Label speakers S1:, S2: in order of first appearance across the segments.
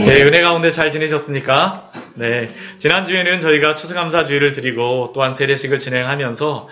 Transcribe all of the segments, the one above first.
S1: 네, 은혜 가운데 잘 지내셨습니까? 네, 지난주에는 저희가 추수감사주의를 드리고 또한 세례식을 진행하면서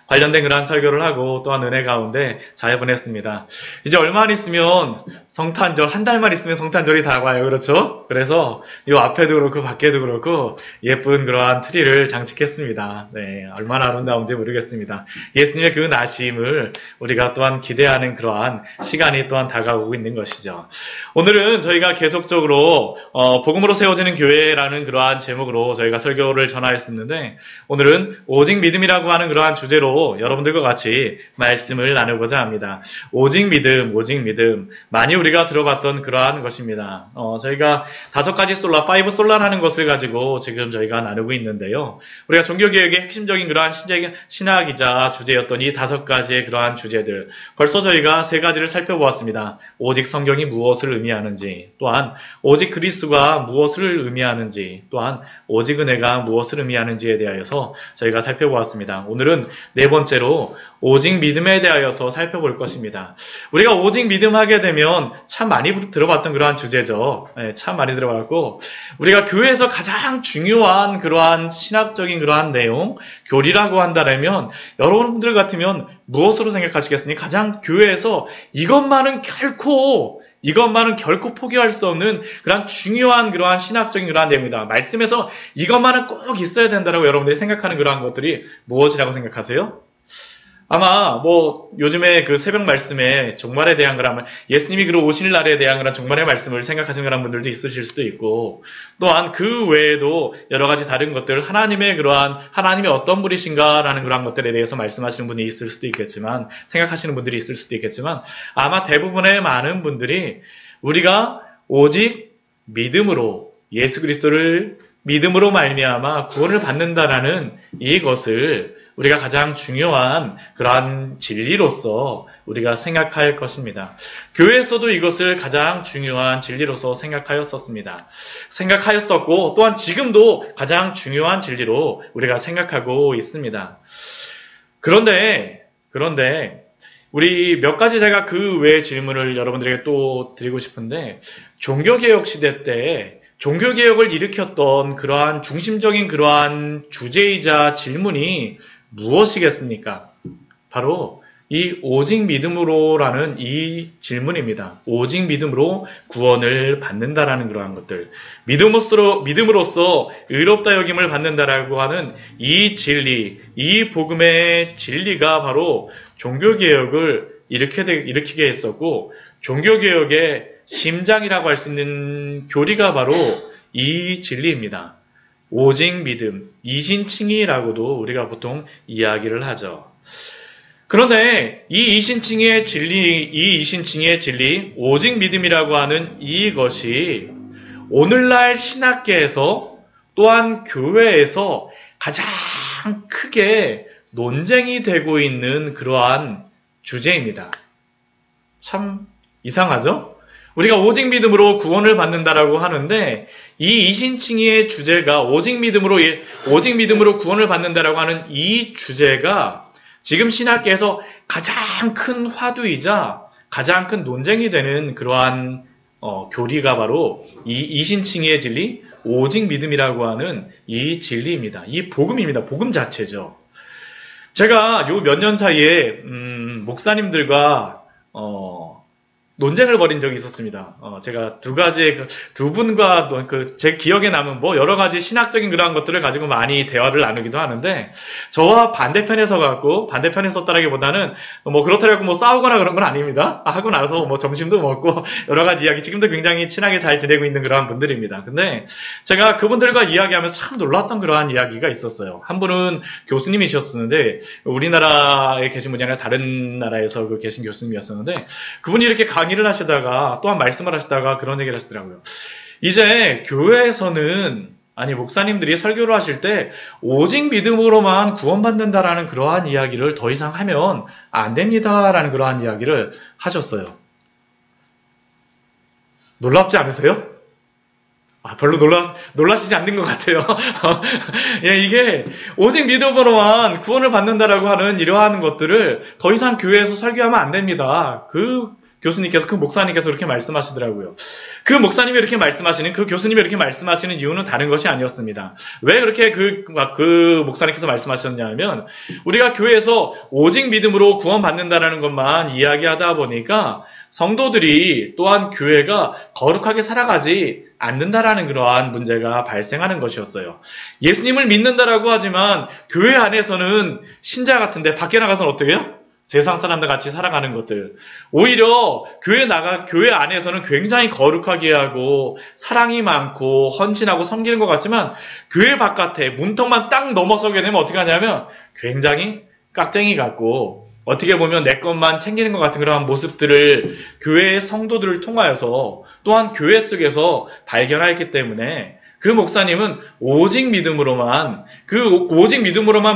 S1: 관련된 그러한 설교를 하고 또한 은혜 가운데 잘 보냈습니다. 이제 얼마 안 있으면 성탄절, 한 달만 있으면 성탄절이 다가와요. 그렇죠? 그래서 이 앞에도 그렇고 밖에도 그렇고 예쁜 그러한 트리를 장식했습니다. 네, 얼마나 아름다운지 모르겠습니다. 예수님의 그 나심을 우리가 또한 기대하는 그러한 시간이 또한 다가오고 있는 것이죠. 오늘은 저희가 계속적으로 복음으로 세워지는 교회라는 그러한 제목으로 저희가 설교를 전하였었는데, 오늘은 오직 믿음이라고 하는 그러한 주제로 여러분들과 같이 말씀을 나누고자 합니다. 오직 믿음, 오직 믿음. 많이 우리가 들어봤던 그러한 것입니다. 저희가 5가지 솔라, 5 솔라라는 것을 가지고 지금 저희가 나누고 있는데요. 우리가 종교개혁의 핵심적인 그러한 신학이자 주제였던 이 5가지의 그러한 주제들. 벌써 저희가 3가지를 살펴보았습니다. 오직 성경이 무엇을 의미하는지, 또한 오직 그리스도가 무엇을 의미하는지, 또한 오직 은혜가 무엇을 의미하는지에 대하여서 저희가 살펴보았습니다. 오늘은 4번째로 오직 믿음에 대하여서 살펴볼 것입니다. 우리가 오직 믿음 하게 되면 참 많이 들어봤던 그러한 주제죠. 네, 참 많이 들어봤고, 우리가 교회에서 가장 중요한 그러한 신학적인 그러한 내용, 교리라고 한다면 여러분들 같으면 무엇으로 생각하시겠습니까? 가장 교회에서 이것만은 결코 포기할 수 없는 그런 중요한 그러한 신학적인 그러한 내용이다. 말씀에서 이것만은 꼭 있어야 된다라고 여러분들이 생각하는 그러한 것들이 무엇이라고 생각하세요? 아마 요즘에 그 새벽 말씀에 종말에 대한 거라면 예수님이 그로 오실 날에 대한 그런 종말의 말씀을 생각하시는 그런 분들도 있으실 수도 있고, 또한 그 외에도 여러 가지 다른 것들, 하나님의 어떤 분이신가라는 그런 것들에 대해서 말씀하시는 분이 있을 수도 있겠지만, 생각하시는 분들이 있을 수도 있겠지만, 아마 대부분의 많은 분들이 우리가 오직 믿음으로 예수 그리스도를 믿음으로 말미암아 구원을 받는다라는 이것을 우리가 가장 중요한 그러한 진리로서 우리가 생각할 것입니다. 교회에서도 이것을 가장 중요한 진리로서 생각하였었고, 또한 지금도 가장 중요한 진리로 우리가 생각하고 있습니다. 그런데 우리 몇 가지 제가 그 외의 질문을 여러분들에게 또 드리고 싶은데, 종교개혁 시대 때 종교개혁을 일으켰던 그러한 중심적인 그러한 주제이자 질문이 무엇이겠습니까? 바로 이 오직 믿음으로라는 이 질문입니다. 오직 믿음으로 구원을 받는다라는 그러한 것들. 믿음으로써 의롭다 여김을 받는다라고 하는 이 진리, 이 복음의 진리가 바로 종교개혁을 일으키게 했었고, 종교개혁의 심장이라고 할 수 있는 교리가 바로 이 진리입니다. 오직 믿음, 이신칭의라고도 우리가 보통 이야기를 하죠. 그런데 이 이신칭의의 진리, 오직 믿음이라고 하는 이것이 오늘날 신학계에서 또한 교회에서 가장 크게 논쟁이 되고 있는 그러한 주제입니다. 참 이상하죠? 우리가 오직 믿음으로 구원을 받는다라고 하는데, 이 이신칭의의 주제가 오직 믿음으로 구원을 받는다라고 하는 이 주제가 지금 신학계에서 가장 큰 화두이자 가장 큰 논쟁이 되는 그러한 교리가 바로 이 이신칭의의 진리, 오직 믿음이라고 하는 이 진리입니다. 이 복음입니다. 복음 자체죠. 제가 요 몇 년 사이에 목사님들과 논쟁을 벌인 적이 있었습니다. 제가 두 분과 제 기억에 남은 여러 가지 신학적인 그러한 것들을 가지고 많이 대화를 나누기도 하는데, 저와 반대편에 섰다라기보다는 그렇다고 싸우거나 그런 건 아닙니다. 하고 나서 점심도 먹고 여러 가지 이야기, 지금도 굉장히 친하게 잘 지내고 있는 그러한 분들입니다. 근데 제가 그분들과 이야기하면서 참 놀랐던 그러한 이야기가 있었어요. 한 분은 교수님이셨었는데, 우리나라에 계신 분이 아니라 다른 나라에서 계신 교수님이었었는데, 그분이 이렇게 강의를 하시다가 또한 말씀을 하시다가 그런 얘기를 하시더라고요. 이제 교회에서는, 목사님들이 설교를 하실 때 오직 믿음으로만 구원받는다라는 그러한 이야기를 더 이상 하면 안 됩니다라는 그러한 이야기를 하셨어요. 놀랍지 않으세요? 별로 놀라시지 않는 것 같아요. 예, 이게 오직 믿음으로만 구원을 받는다라고 하는 이러한 것들을 더 이상 교회에서 설교하면 안 됩니다. 교수님께서, 그 목사님께서 그렇게 말씀하시더라고요. 그 목사님이 이렇게 말씀하시는, 그 교수님이 이렇게 말씀하시는 이유는 다른 것이 아니었습니다. 왜 그렇게 그 목사님께서 말씀하셨냐면, 우리가 교회에서 오직 믿음으로 구원받는다라는 것만 이야기하다 보니까 성도들이 또한 교회가 거룩하게 살아가지 않는다라는 그러한 문제가 발생하는 것이었어요. 예수님을 믿는다라고 하지만 교회 안에서는 신자 같은데 밖에 나가서는 어떻게 해요? 세상 사람들 같이 살아가는 것들. 오히려 교회 안에서는 굉장히 거룩하게 하고 사랑이 많고 헌신하고 섬기는 것 같지만 교회 바깥에 문턱만 딱 넘어서게 되면 어떻게 하냐면 굉장히 깍쟁이 같고 어떻게 보면 내 것만 챙기는 것 같은 그런 모습들을 교회의 성도들을 통하여서 또한 교회 속에서 발견하였기 때문에 그 목사님은 오직 믿음으로만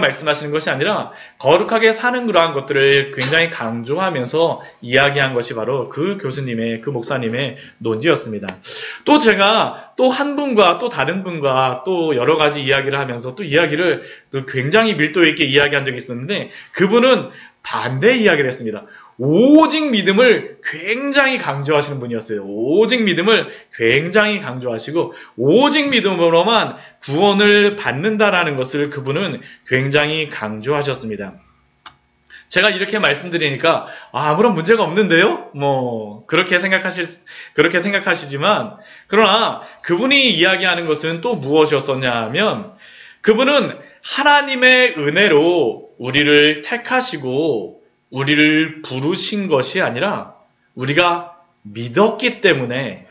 S1: 말씀하시는 것이 아니라 거룩하게 사는 그러한 것들을 굉장히 강조하면서 이야기한 것이 바로 그 교수님의, 그 목사님의 논지였습니다. 또 제가 또 한 분과 또 다른 분과 또 여러 가지 이야기를 하면서 또 이야기를 또 굉장히 밀도 있게 이야기한 적이 있었는데 그분은 반대 이야기를 했습니다. 오직 믿음을 굉장히 강조하시는 분이었어요. 오직 믿음을 굉장히 강조하시고 오직 믿음으로만 구원을 받는다라는 것을 그분은 굉장히 강조하셨습니다. 제가 이렇게 말씀드리니까 아무런 문제가 없는데요? 그렇게 생각하시지만 그러나 그분이 이야기하는 것은 또 무엇이었었냐 하면 그분은 하나님의 은혜로 우리를 택하시고 우리를 부르신 것이 아니라 우리가 믿었기 때문에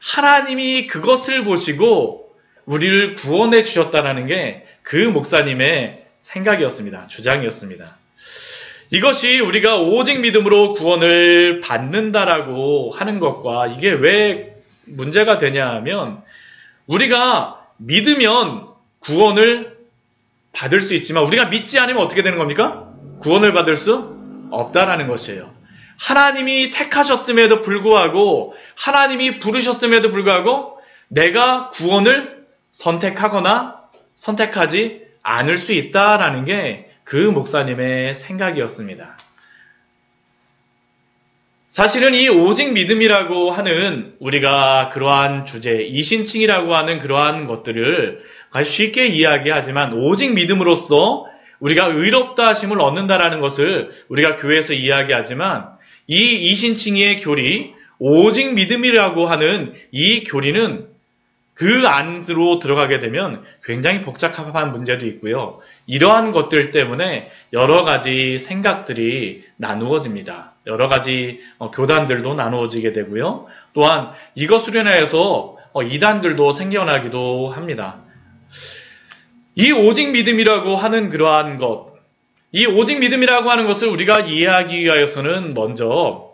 S1: 하나님이 그것을 보시고 우리를 구원해 주셨다는 게 그 목사님의 생각이었습니다. 주장이었습니다. 이것이 우리가 오직 믿음으로 구원을 받는다라고 하는 것과 이게 왜 문제가 되냐 하면 우리가 믿으면 구원을 받을 수 있지만 우리가 믿지 않으면 어떻게 되는 겁니까? 구원을 받을 수 없다라는 것이에요. 하나님이 택하셨음에도 불구하고 하나님이 부르셨음에도 불구하고 내가 구원을 선택하거나 선택하지 않을 수 있다라는 게 그 목사님의 생각이었습니다. 사실은 이 오직 믿음이라고 하는 우리가 그러한 주제, 이신칭이라고 하는 그러한 것들을 쉽게 이야기하지만 오직 믿음으로써 우리가 의롭다 하심을 얻는다라는 것을 우리가 교회에서 이야기하지만 이 이신칭의 교리, 오직 믿음이라고 하는 이 교리는 그 안으로 들어가게 되면 굉장히 복잡한 문제도 있고요. 이러한 것들 때문에 여러 가지 생각들이 나누어집니다. 여러 가지 교단들도 나누어지게 되고요. 또한 이것으로 인해서 이단들도 생겨나기도 합니다. 이 오직 믿음이라고 하는 그러한 것, 이 오직 믿음이라고 하는 것을 우리가 이해하기 위하여서는 먼저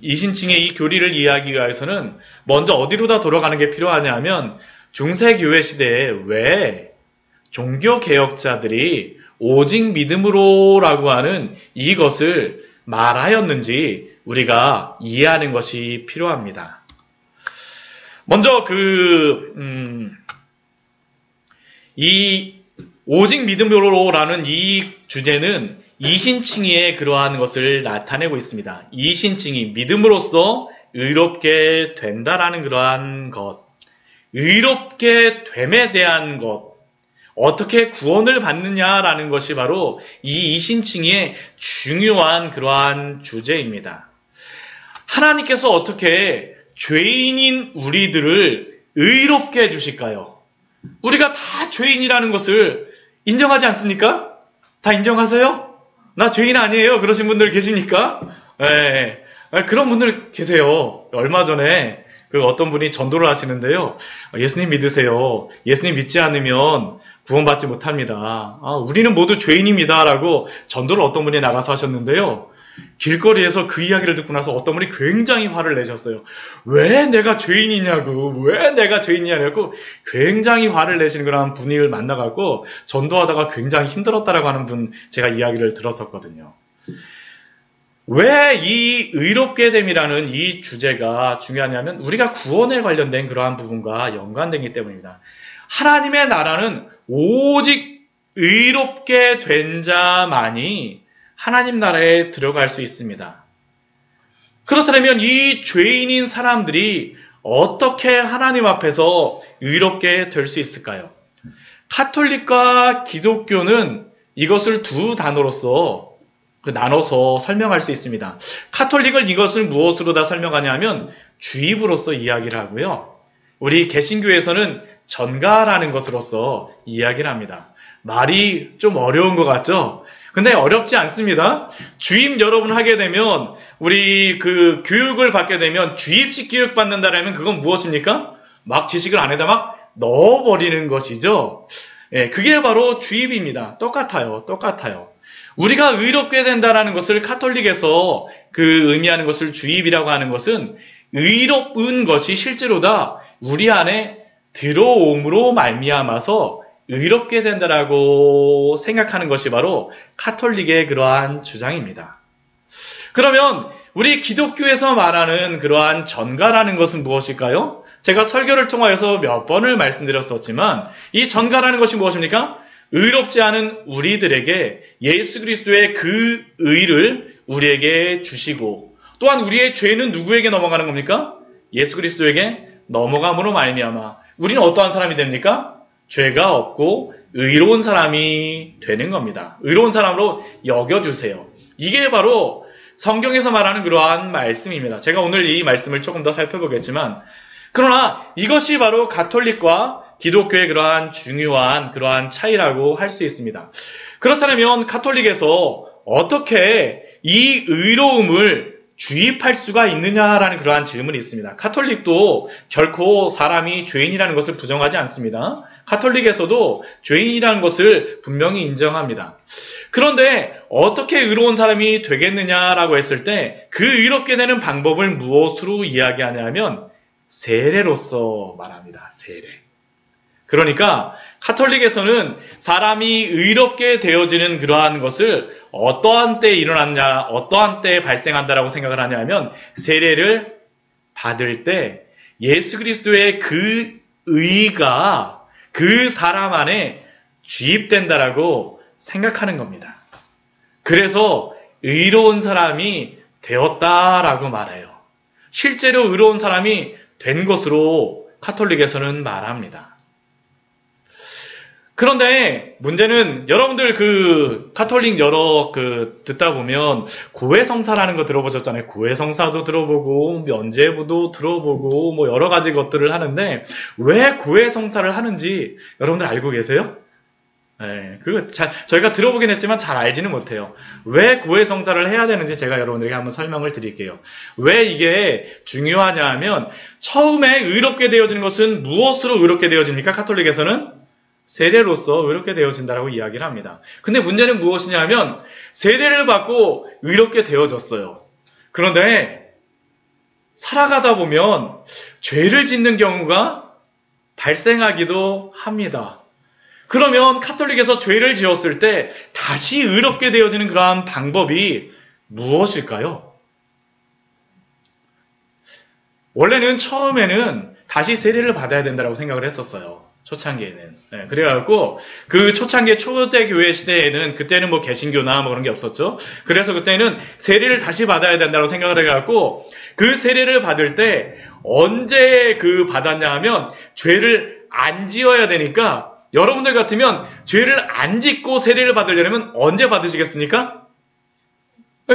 S1: 이신칭의 이 교리를 이해하기 위해서는 먼저 어디로 다 돌아가는 게 필요하냐 하면 중세교회 시대에 왜 종교개혁자들이 오직 믿음으로라고 하는 이것을 말하였는지 우리가 이해하는 것이 필요합니다. 먼저 이 오직 믿음으로라는 이 주제는 이신칭의의 그러한 것을 나타내고 있습니다. 이신칭이 믿음으로써 의롭게 된다라는 그러한 것, 의롭게 됨에 대한 것, 어떻게 구원을 받느냐라는 것이 바로 이 이신칭의의 중요한 그러한 주제입니다. 하나님께서 어떻게 죄인인 우리들을 의롭게 해주실까요? 우리가 다 죄인이라는 것을 인정하지 않습니까? 다 인정하세요? 나 죄인 아니에요. 그러신 분들 계십니까? 네. 그런 분들 계세요. 얼마 전에 어떤 분이 전도를 하시는데요. 예수님 믿으세요. 예수님 믿지 않으면 구원받지 못합니다. 우리는 모두 죄인입니다. 라고 전도를 어떤 분이 나가서 하셨는데요. 길거리에서 그 이야기를 듣고 나서 어떤 분이 굉장히 화를 내셨어요. 왜 내가 죄인이냐고, 굉장히 화를 내시는 그런 분을 만나갖고 전도하다가 굉장히 힘들었다라고 하는 분 제가 이야기를 들었었거든요. 왜 이 의롭게 됨이라는 이 주제가 중요하냐면 우리가 구원에 관련된 그러한 부분과 연관되기 때문입니다. 하나님의 나라는 오직 의롭게 된 자만이 하나님 나라에 들어갈 수 있습니다. 그렇다면 이 죄인인 사람들이 어떻게 하나님 앞에서 의롭게 될 수 있을까요? 카톨릭과 기독교는 이것을 두 단어로서 나눠서 설명할 수 있습니다. 카톨릭은 이것을 무엇으로 다 설명하냐면 주입으로서 이야기를 하고요. 우리 개신교에서는 전가라는 것으로서 이야기를 합니다. 말이 좀 어려운 것 같죠? 근데 어렵지 않습니다. 주입 여러분 하게 되면 우리 그 교육을 받게 되면 주입식 교육 받는다라면 그건 무엇입니까? 막 지식을 안에다 막 넣어버리는 것이죠. 예, 그게 바로 주입입니다. 똑같아요. 우리가 의롭게 된다라는 것을 카톨릭에서 그 의미하는 것을 주입이라고 하는 것은 의롭은 것이 실제로 다 우리 안에 들어옴으로 말미암아서 의롭게 된다라고 생각하는 것이 바로 카톨릭의 그러한 주장입니다. 그러면 우리 기독교에서 말하는 그러한 전가라는 것은 무엇일까요? 제가 설교를 통하여서 몇 번을 말씀드렸었지만 이 전가라는 것이 무엇입니까? 의롭지 않은 우리들에게 예수 그리스도의 그 의를 우리에게 주시고 또한 우리의 죄는 누구에게 넘어가는 겁니까? 예수 그리스도에게 넘어감으로 말미암아 우리는 어떠한 사람이 됩니까? 죄가 없고 의로운 사람이 되는 겁니다. 의로운 사람으로 여겨주세요. 이게 바로 성경에서 말하는 그러한 말씀입니다. 제가 오늘 이 말씀을 조금 더 살펴보겠지만 그러나 이것이 바로 가톨릭과 기독교의 그러한 중요한 그러한 차이라고 할 수 있습니다. 그렇다면 가톨릭에서 어떻게 이 의로움을 주입할 수가 있느냐라는 그러한 질문이 있습니다. 가톨릭도 결코 사람이 죄인이라는 것을 부정하지 않습니다. 가톨릭에서도 죄인이라는 것을 분명히 인정합니다. 그런데 어떻게 의로운 사람이 되겠느냐라고 했을 때 그 의롭게 되는 방법을 무엇으로 이야기하냐면 세례로서 말합니다. 세례. 그러니까 카톨릭에서는 사람이 의롭게 되어지는 그러한 것을 어떠한 때에 일어났냐, 어떠한 때에 발생한다라고 생각을 하냐면 세례를 받을 때 예수 그리스도의 그 의가 그 사람 안에 주입된다라고 생각하는 겁니다. 그래서 의로운 사람이 되었다라고 말해요. 실제로 의로운 사람이 된 것으로 카톨릭에서는 말합니다. 그런데 문제는 여러분들 그 카톨릭 여러 듣다 보면 고해성사라는 거 들어보셨잖아요. 고해성사도 들어보고 면죄부도 들어보고 뭐 여러 가지 것들을 하는데 왜 고해성사를 하는지 여러분들 알고 계세요? 네, 저희가 들어보긴 했지만 잘 알지는 못해요. 왜 고해성사를 해야 되는지 제가 여러분들에게 한번 설명을 드릴게요. 왜 이게 중요하냐 하면 처음에 의롭게 되어지는 것은 무엇으로 의롭게 되어집니까? 카톨릭에서는 세례로서 의롭게 되어진다라고 이야기를 합니다. 근데 문제는 무엇이냐 하면 세례를 받고 의롭게 되어졌어요. 그런데 살아가다 보면 죄를 짓는 경우가 발생하기도 합니다. 그러면 카톨릭에서 죄를 지었을 때 다시 의롭게 되어지는 그러한 방법이 무엇일까요? 원래는 처음에는 다시 세례를 받아야 된다고 생각을 했었어요. 초창기에는. 네, 그래갖고, 그 초창기 초대 교회 시대에는, 그때는 뭐 개신교나 뭐 그런 게 없었죠. 그래서 그때는 세례를 다시 받아야 된다고 생각을 해갖고, 그 세례를 받을 때, 언제 받았냐 하면, 죄를 안 지어야 되니까, 여러분들 같으면, 죄를 안 짓고 세례를 받으려면 언제 받으시겠습니까?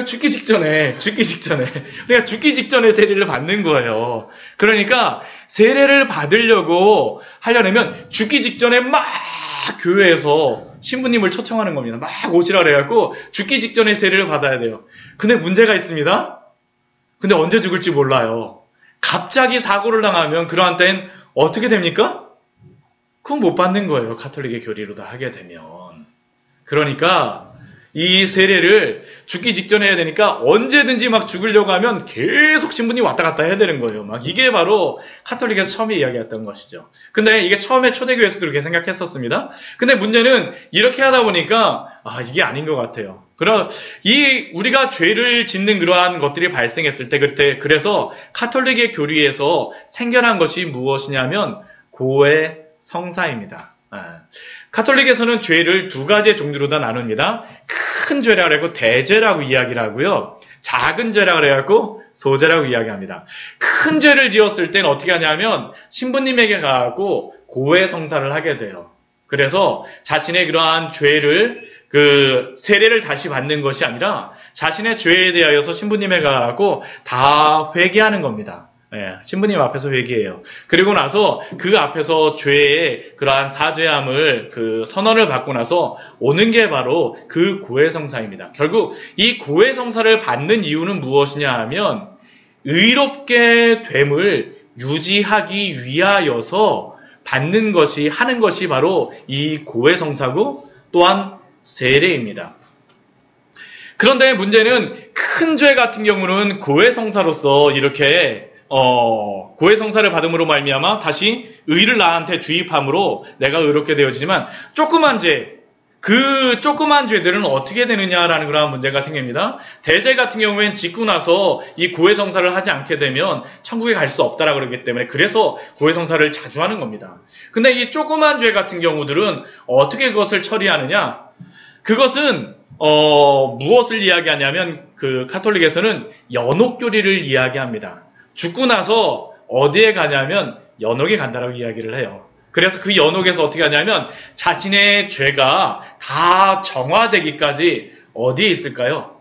S1: 죽기 직전에. 그러니까 죽기 직전에 세례를 받는 거예요. 그러니까 세례를 받으려고 하려면 죽기 직전에 막 교회에서 신부님을 초청하는 겁니다. 막 오시라 그래갖고 죽기 직전에 세례를 받아야 돼요. 근데 문제가 있습니다. 근데 언제 죽을지 몰라요. 갑자기 사고를 당하면 그러한 때는 어떻게 됩니까? 그건 못 받는 거예요. 가톨릭의 교리로 다 하게 되면. 그러니까 이 세례를 죽기 직전에 해야 되니까 언제든지 막 죽으려고 하면 계속 신부님 왔다 갔다 해야 되는 거예요. 막 이게 바로 카톨릭에서 처음에 이야기했던 것이죠. 근데 이게 처음에 초대교회에서도 그렇게 생각했었습니다. 근데 문제는 이렇게 하다 보니까 이게 아닌 것 같아요. 우리가 죄를 짓는 그러한 것들이 발생했을 때 그래서 카톨릭의 교리에서 생겨난 것이 무엇이냐면 고해 성사입니다. 카톨릭에서는 죄를 두 가지의 종류로 다 나눕니다. 큰 죄라고 하고 대죄라고 이야기를 하고요. 작은 죄라고 해갖고 소죄라고 이야기합니다. 큰 죄를 지었을 때는 어떻게 하냐면 신부님에게 가고 고해성사를 하게 돼요. 그래서 자신의 그러한 죄를 세례를 다시 받는 것이 아니라 자신의 죄에 대하여서 신부님에 가고 다 회개하는 겁니다. 신부님 앞에서 회개해요. 그리고 나서 그 앞에서 죄의 그러한 사죄함을 선언을 받고 나서 오는 게 바로 그 고해성사입니다. 결국 이 고해성사를 받는 이유는 무엇이냐 하면 의롭게 됨을 유지하기 위하여서 하는 것이 바로 이 고해성사고 또한 세례입니다. 그런데 문제는 큰 죄 같은 경우는 고해성사로서 이렇게 고해성사를 받음으로 말미암아 다시 의를 나한테 주입함으로 내가 의롭게 되어지지만 조그만 죄, 그 조그만 죄들은 어떻게 되느냐라는 그런 문제가 생깁니다. 대죄 같은 경우엔 짓고 나서 이 고해성사를 하지 않게 되면 천국에 갈 수 없다라 그러기 때문에 그래서 고해성사를 자주 하는 겁니다. 근데 이 조그만 죄 같은 경우들은 어떻게 그것을 처리하느냐? 그것은 무엇을 이야기하냐면 카톨릭에서는 연옥교리를 이야기합니다. 죽고 나서 어디에 가냐면 연옥에 간다라고 이야기를 해요. 그래서 그 연옥에서 어떻게 하냐면 자신의 죄가 다 정화되기까지 어디에 있을까요?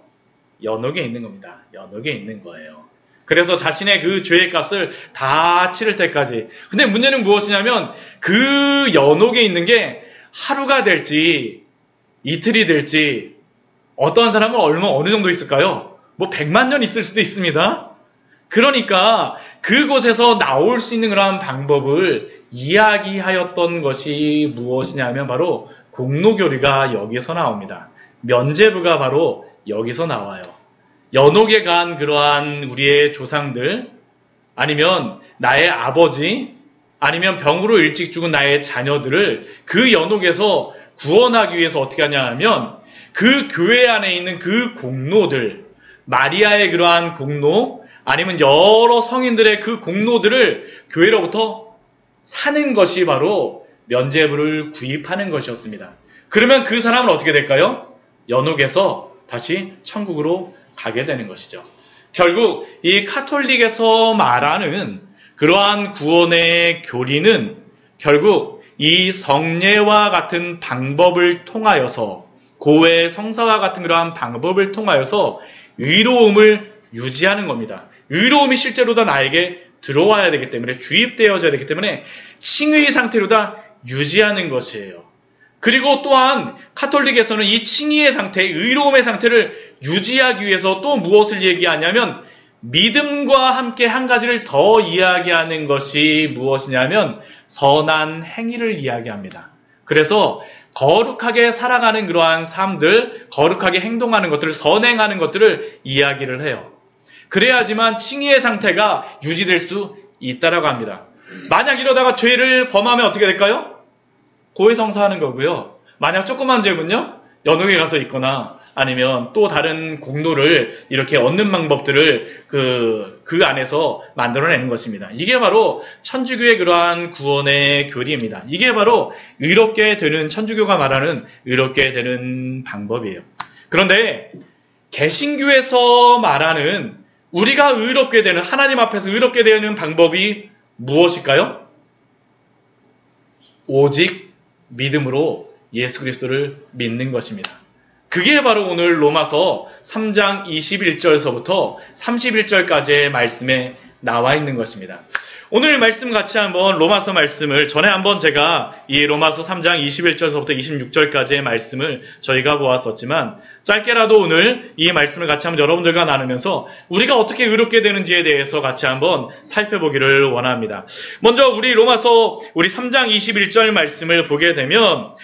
S1: 연옥에 있는 겁니다. 연옥에 있는 거예요. 그래서 자신의 그 죄의 값을 다 치를 때까지. 근데 문제는 무엇이냐면 그 연옥에 있는 게 하루가 될지 이틀이 될지 어떠한 사람은 어느 정도 있을까요? 100만 년 있을 수도 있습니다. 그러니까 그곳에서 나올 수 있는 그런 방법을 이야기하였던 것이 무엇이냐면 바로 공로교리가 여기서 나옵니다. 면죄부가 바로 여기서 나와요. 연옥에 간 그러한 우리의 조상들, 아니면 나의 아버지, 아니면 병으로 일찍 죽은 나의 자녀들을 그 연옥에서 구원하기 위해서 어떻게 하냐 하면 그 교회 안에 있는 그 공로들, 마리아의 그러한 공로, 아니면 여러 성인들의 그 공로들을 교회로부터 사는 것이 바로 면죄부를 구입하는 것이었습니다. 그러면 그 사람은 어떻게 될까요? 연옥에서 다시 천국으로 가게 되는 것이죠. 결국 이 카톨릭에서 말하는 그러한 구원의 교리는 결국 이 성례와 같은 방법을 통하여서 고해 성사와 같은 그러한 방법을 통하여서 의로움을 유지하는 겁니다. 의로움이 실제로 다 나에게 들어와야 되기 때문에 주입되어져야 되기 때문에 칭의 상태로 다 유지하는 것이에요. 그리고 또한 카톨릭에서는 이 칭의의 상태, 의로움의 상태를 유지하기 위해서 또 무엇을 얘기하냐면 믿음과 함께 한 가지를 더 이야기하는 것이 무엇이냐면 선한 행위를 이야기합니다. 그래서 거룩하게 살아가는 그러한 삶들, 거룩하게 행동하는 것들을, 선행하는 것들을 이야기를 해요. 그래야지만 칭의의 상태가 유지될 수 있다라고 합니다. 만약 이러다가 죄를 범하면 어떻게 될까요? 고해성사하는 거고요. 만약 조그만 죄군요, 연옥에 가서 있거나 아니면 또 다른 공로를 이렇게 얻는 방법들을 그 안에서 만들어내는 것입니다. 이게 바로 천주교의 그러한 구원의 교리입니다. 이게 바로 의롭게 되는, 천주교가 말하는 의롭게 되는 방법이에요. 그런데 개신교에서 말하는 우리가 의롭게 되는, 하나님 앞에서 의롭게 되는 방법이 무엇일까요? 오직 믿음으로 예수 그리스도를 믿는 것입니다. 그게 바로 오늘 로마서 3장 21절서부터 31절까지의 말씀에 나와 있는 것입니다. 오늘 말씀 같이 한번 로마서 말씀을 전에 한번 제가 이 로마서 3장 21절서부터 26절까지의 말씀을 저희가 보았었지만 짧게라도 오늘 이 말씀을 같이 한번 여러분들과 나누면서 우리가 어떻게 의롭게 되는지에 대해서 같이 한번 살펴보기를 원합니다. 먼저 우리 로마서 우리 3장 21절 말씀을 보게 되면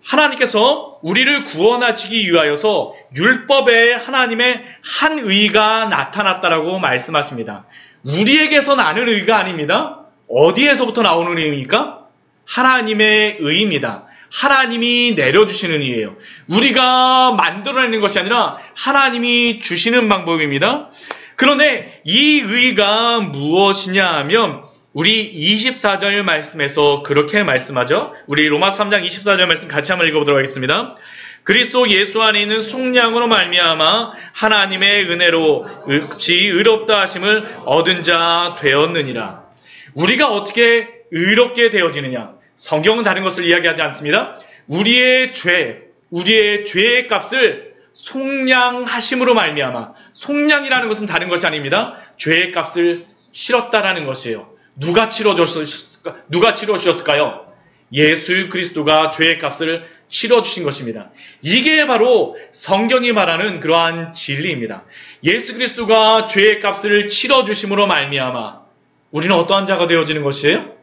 S1: 하나님께서 우리를 구원하시기 위하여서 율법에 하나님의 한 의가 나타났다라고 말씀하십니다. 우리에게서 나는 의가 아닙니다. 어디에서부터 나오는 의입니까? 하나님의 의입니다. 하나님이 내려주시는 의예요. 우리가 만들어내는 것이 아니라 하나님이 주시는 방법입니다. 그런데 이 의가 무엇이냐 하면 우리 24절 말씀에서 그렇게 말씀하죠. 우리 로마서 3장 24절 말씀 같이 한번 읽어보도록 하겠습니다. 그리스도 예수 안에 있는 속량으로 말미암아 하나님의 은혜로 없이 의롭다 하심을 얻은 자 되었느니라. 우리가 어떻게 의롭게 되어지느냐? 성경은 다른 것을 이야기하지 않습니다. 우리의 죄의 값을 속량하심으로 말미암아, 속량이라는 것은 다른 것이 아닙니다. 죄의 값을 치렀다라는 것이에요. 누가 치러주셨을까요? 예수 그리스도가 죄의 값을 치러주신 것입니다. 이게 바로 성경이 말하는 그러한 진리입니다. 예수 그리스도가 죄의 값을 치러주심으로 말미암아 우리는 어떠한 자가 되어지는 것이에요?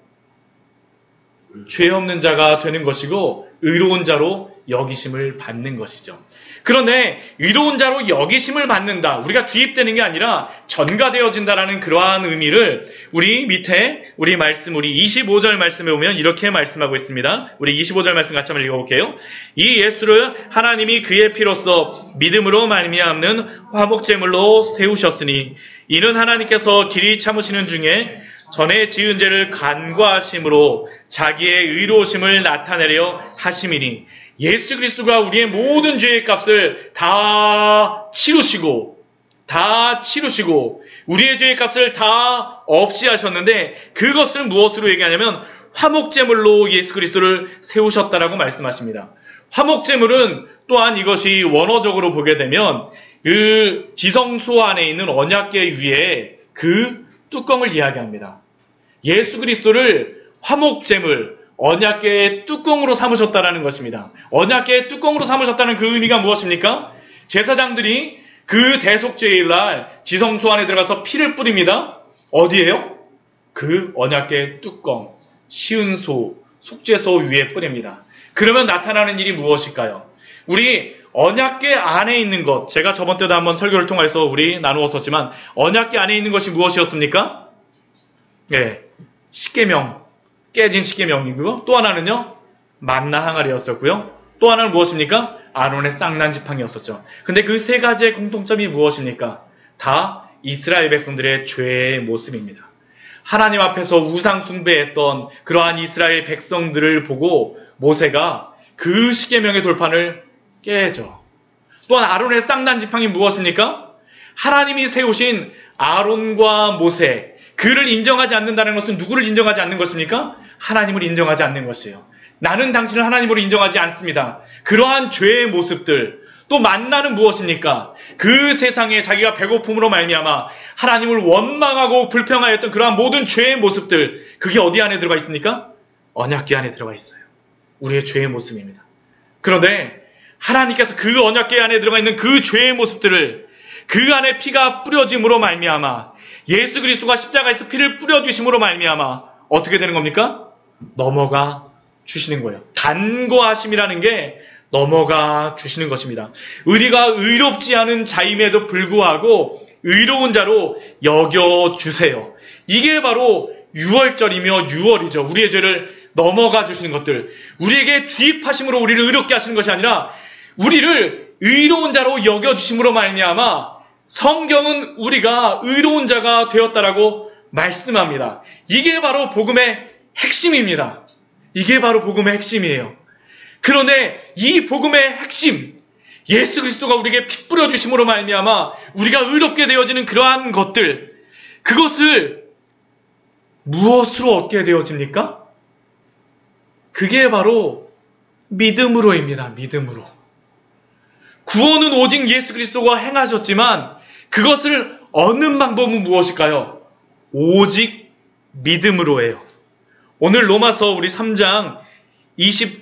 S1: 죄 없는 자가 되는 것이고 의로운 자로 여기심을 받는 것이죠. 그런데 의로운 자로 여기심을 받는다. 우리가 주입되는 게 아니라 전가되어진다라는 그러한 의미를 우리 밑에 우리 25절 말씀에 보면 이렇게 말씀하고 있습니다. 우리 25절 말씀 같이 한번 읽어볼게요. 이 예수를 하나님이 그의 피로써 믿음으로 말미암는 화목제물로 세우셨으니 이는 하나님께서 길이 참으시는 중에 전에 지은 죄를 간과하심으로 자기의 의로우심을 나타내려 하심이니 예수 그리스도가 우리의 모든 죄의 값을 다 치르시고 우리의 죄의 값을 다 없이 하셨는데 그것을 무엇으로 얘기하냐면 화목제물로 예수 그리스도를 세우셨다라고 말씀하십니다. 화목제물은 또한 이것이 원어적으로 보게 되면 그 지성소 안에 있는 언약궤 위에 그 뚜껑을 이야기합니다. 예수 그리스도를 화목제물, 언약궤의 뚜껑으로 삼으셨다라는 것입니다. 언약궤의 뚜껑으로 삼으셨다는 그 의미가 무엇입니까? 제사장들이 그 대속죄일날 지성소 안에 들어가서 피를 뿌립니다. 어디에요? 그 언약궤의 뚜껑, 시은소, 속죄소 위에 뿌립니다. 그러면 나타나는 일이 무엇일까요? 우리 언약궤 안에 있는 것, 제가 저번 때도 한번 설교를 통해서 우리 나누었었지만 언약궤 안에 있는 것이 무엇이었습니까? 예, 십계명, 깨진 십계명이고요. 또 하나는요, 만나 항아리였었고요. 또 하나는 무엇입니까? 아론의 쌍난 지팡이였었죠. 근데 그 세 가지의 공통점이 무엇입니까? 다 이스라엘 백성들의 죄의 모습입니다. 하나님 앞에서 우상 숭배했던 그러한 이스라엘 백성들을 보고 모세가 그 십계명의 돌판을 깨죠. 또한 아론의 쌍난 지팡이 무엇입니까? 하나님이 세우신 아론과 모세, 그를 인정하지 않는다는 것은 누구를 인정하지 않는 것입니까? 하나님을 인정하지 않는 것이에요. 나는 당신을 하나님으로 인정하지 않습니다. 그러한 죄의 모습들, 또 만나는 무엇입니까? 그 세상에 자기가 배고픔으로 말미암아 하나님을 원망하고 불평하였던 그러한 모든 죄의 모습들, 그게 어디 안에 들어가 있습니까? 언약궤 안에 들어가 있어요. 우리의 죄의 모습입니다. 그런데 하나님께서 그 언약궤 안에 들어가 있는 그 죄의 모습들을 그 안에 피가 뿌려짐으로 말미암아 예수 그리스도가 십자가에서 피를 뿌려주심으로 말미암아 어떻게 되는 겁니까? 넘어가 주시는 거예요. 간과하심이라는 게 넘어가 주시는 것입니다. 우리가 의롭지 않은 자임에도 불구하고 의로운 자로 여겨주세요. 이게 바로 6월절이며 6월이죠. 우리의 죄를 넘어가 주시는 것들. 우리에게 주입하심으로 우리를 의롭게 하시는 것이 아니라 우리를 의로운 자로 여겨주심으로 말미암아 성경은 우리가 의로운 자가 되었다라고 말씀합니다. 이게 바로 복음의 핵심입니다. 이게 바로 복음의 핵심이에요. 그런데 이 복음의 핵심, 예수 그리스도가 우리에게 피 뿌려주심으로 말미암아 우리가 의롭게 되어지는 그러한 것들, 그것을 무엇으로 얻게 되어집니까? 그게 바로 믿음으로입니다. 믿음으로. 구원은 오직 예수 그리스도가 행하셨지만 그것을 얻는 방법은 무엇일까요? 오직 믿음으로예요. 오늘 로마서 우리 3장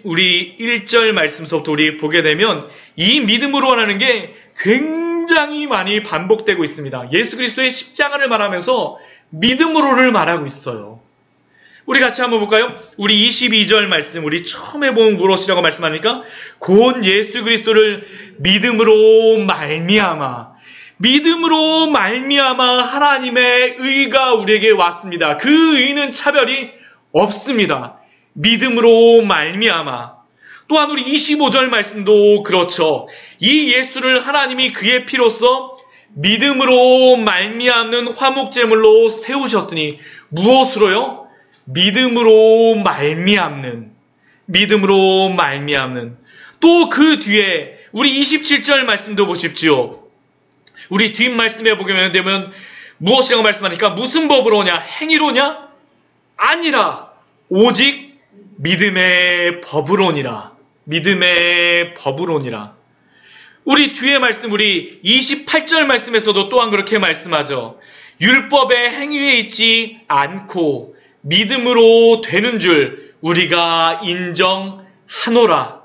S1: 우리 1절 말씀서부터 우리 보게 되면 이 믿음으로라는 게 굉장히 많이 반복되고 있습니다. 예수 그리스도의 십자가를 말하면서 믿음으로를 말하고 있어요. 우리 같이 한번 볼까요? 우리 22절 말씀, 우리 처음에 본 무엇이라고 말씀하니까 곧 예수 그리스도를 믿음으로 말미암아 하나님의 의가 우리에게 왔습니다. 그 의는 차별이 없습니다. 믿음으로 말미암아. 또한 우리 25절 말씀도 그렇죠. 이 예수를 하나님이 그의 피로써 믿음으로 말미암는 화목제물로 세우셨으니 무엇으로요? 믿음으로 말미암는. 믿음으로 말미암는. 또 그 뒤에 우리 27절 말씀도 보십시오. 우리 뒷 말씀에 보게 되면 무엇이라고 말씀하니까 무슨 법으로냐? 행위로냐? 아니라 오직 믿음의 법으로니라. 믿음의 법으로니라. 우리 뒤에 말씀, 우리 28절 말씀에서도 또한 그렇게 말씀하죠. 율법의 행위에 있지 않고 믿음으로 되는 줄 우리가 인정하노라.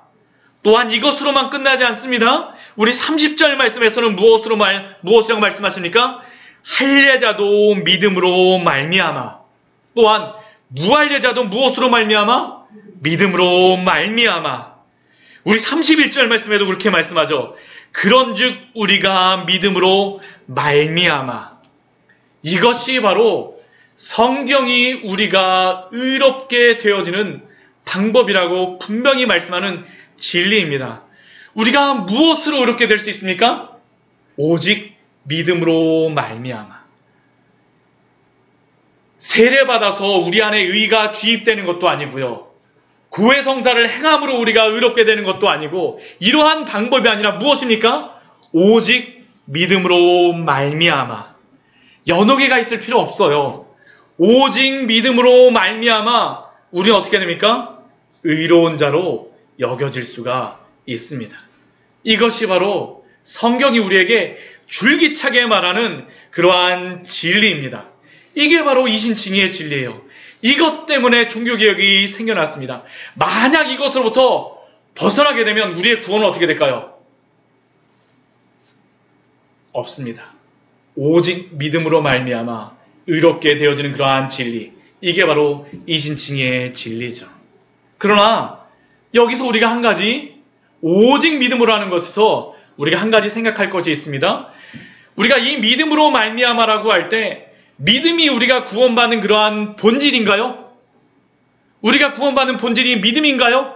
S1: 또한 이것으로만 끝나지 않습니다. 우리 30절 말씀에서는 무엇이라고 말씀하십니까? 할례자도 믿음으로 말미암아. 또한 무할례자도 무엇으로 말미암아? 믿음으로 말미암아. 우리 31절 말씀에도 그렇게 말씀하죠. 그런즉 우리가 믿음으로 말미암아. 이것이 바로 성경이 우리가 의롭게 되어지는 방법이라고 분명히 말씀하는 진리입니다. 우리가 무엇으로 의롭게 될 수 있습니까? 오직 믿음으로 말미암아. 세례받아서 우리 안에 의가 주입되는 것도 아니고요. 고해성사를 행함으로 우리가 의롭게 되는 것도 아니고 이러한 방법이 아니라 무엇입니까? 오직 믿음으로 말미암아. 여러 개가 있을 필요 없어요. 오직 믿음으로 말미암아 우리는 어떻게 됩니까? 의로운 자로 여겨질 수가 있습니다. 이것이 바로 성경이 우리에게 줄기차게 말하는 그러한 진리입니다. 이게 바로 이신칭의의 진리예요. 이것 때문에 종교개혁이 생겨났습니다. 만약 이것으로부터 벗어나게 되면 우리의 구원은 어떻게 될까요? 없습니다. 오직 믿음으로 말미암아 의롭게 되어지는 그러한 진리. 이게 바로 이신칭의의 진리죠. 그러나 여기서 우리가 한 가지 오직 믿음으로 하는 것에서 우리가 한 가지 생각할 것이 있습니다. 우리가 이 믿음으로 말미암아라고 할 때 믿음이 우리가 구원받는 그러한 본질인가요? 우리가 구원받는 본질이 믿음인가요?